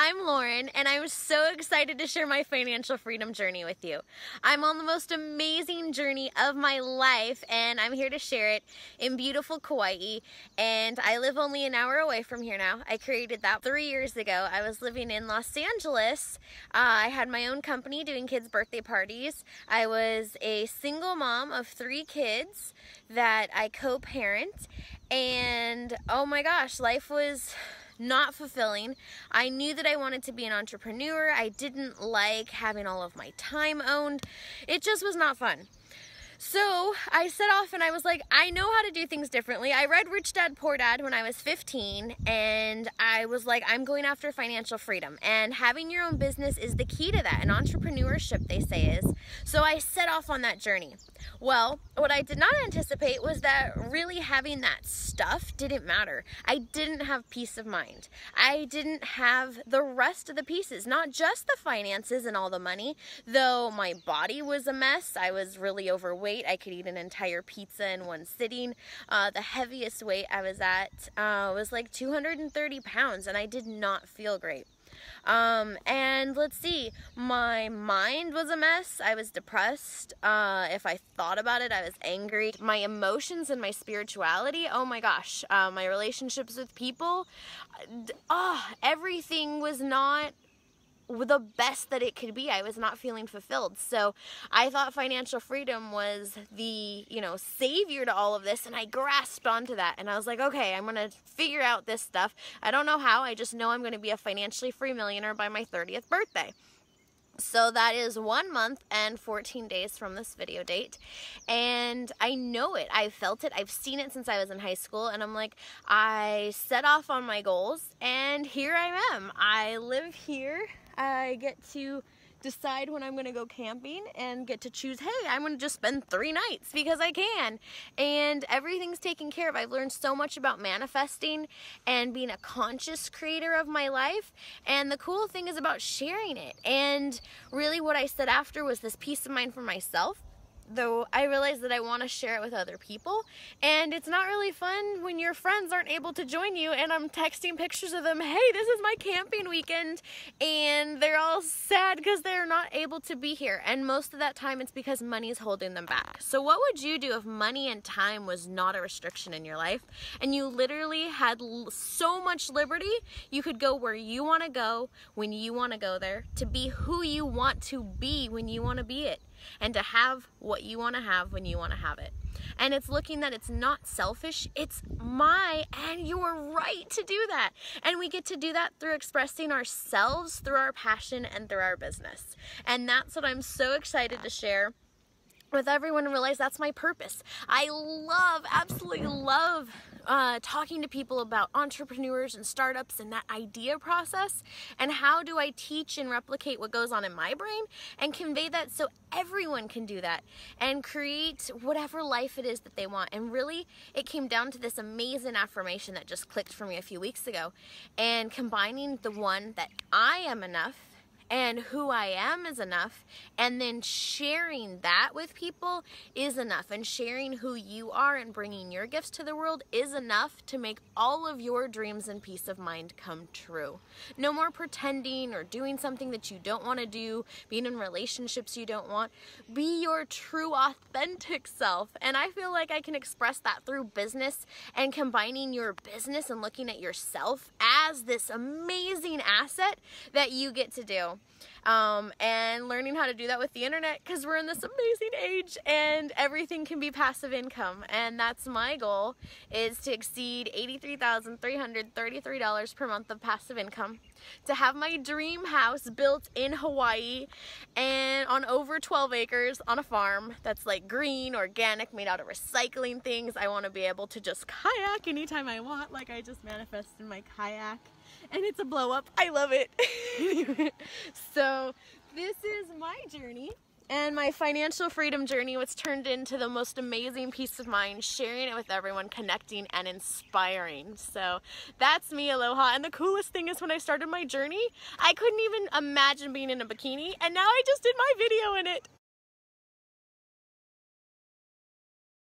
I'm Lauren, and I'm so excited to share my financial freedom journey with you. I'm on the most amazing journey of my life, and I'm here to share it in beautiful Kauai, and I live only an hour away from here now. I created that 3 years ago. I was living in Los Angeles. I had my own company doing kids' birthday parties. I was a single mom of 3 kids that I co-parent, and oh my gosh, life was not fulfilling. I knew that I wanted to be an entrepreneur. I didn't like having all of my time owned. It just was not fun. So I set off and I was like, I know how to do things differently. I read Rich Dad Poor Dad when I was 15, and I was like, I'm going after financial freedom, and having your own business is the key to that, and entrepreneurship, they say, is. So I set off on that journey. Well, what I did not anticipate was that really having that stuff didn't matter. I didn't have peace of mind. I didn't have the rest of the pieces, not just the finances and all the money, though my body was a mess. I was really overweight. I could eat an entire pizza in one sitting. The heaviest weight I was at was like 230 pounds, and I did not feel great. And let's see, my mind was a mess. I was depressed. If I thought about it, I was angry. My emotions and my spirituality, oh my gosh, my relationships with people, everything was not the best that it could be. I was not feeling fulfilled. So I thought financial freedom was the, savior to all of this, and I grasped onto that, and I was like, okay, I'm going to figure out this stuff. I don't know how, I just know I'm going to be a financially free millionaire by my 30th birthday. So that is 1 month and 14 days from this video date, and I know it. I've felt it. I've seen it since I was in high school, and I'm like, I set off on my goals, and here I am. I live here. I get to decide when I'm going to go camping and get to choose, hey, I'm going to just spend 3 nights because I can. And everything's taken care of. I've learned so much about manifesting and being a conscious creator of my life. And the cool thing is about sharing it. And really what I said after was this peace of mind for myself, though I realized that I want to share it with other people. And it's not really fun when your friends aren't able to join you, and I'm texting pictures of them, hey, this is my camping weekend, and they're all sad because they're not able to be here. And most of that time it's because money is holding them back. So what would you do if money and time was not a restriction in your life, and you literally had so much liberty? You could go where you want to go, when you want to go there, to be who you want to be when you want to be it, and to have what you want to have when you want to have it. And it's looking that it's not selfish, it's my and your right to do that. And we get to do that through expressing ourselves, through our passion, and through our business. And that's what I'm so excited to share with everyone, and realize that's my purpose. I absolutely love talking to people about entrepreneurs and startups and that idea process, and how do I teach and replicate what goes on in my brain and convey that so everyone can do that and create whatever life it is that they want. And really, it came down to this amazing affirmation that just clicked for me a few weeks ago, and combining the one that I am enough and who I am is enough, and then sharing that with people is enough, and sharing who you are and bringing your gifts to the world is enough to make all of your dreams and peace of mind come true. No more pretending or doing something that you don't want to do, being in relationships you don't want. Be your true, authentic self, and I feel like I can express that through business, and combining your business and looking at yourself as this amazing asset that you get to do. And learning how to do that with the internet, because we're in this amazing age and everything can be passive income. And that's my goal, is to exceed $83,333 per month of passive income, to have my dream house built in Hawaii and on over 12 acres on a farm that's like green, organic, made out of recycling things. I want to be able to just kayak anytime I want, like I just manifested my kayak. And it's a blow up. I love it. So this is my journey, and my financial freedom journey, what's turned into the most amazing peace of mind, sharing it with everyone, connecting and inspiring. So that's me, aloha. And the coolest thing is, when I started my journey, I couldn't even imagine being in a bikini, and now I just did my video in it.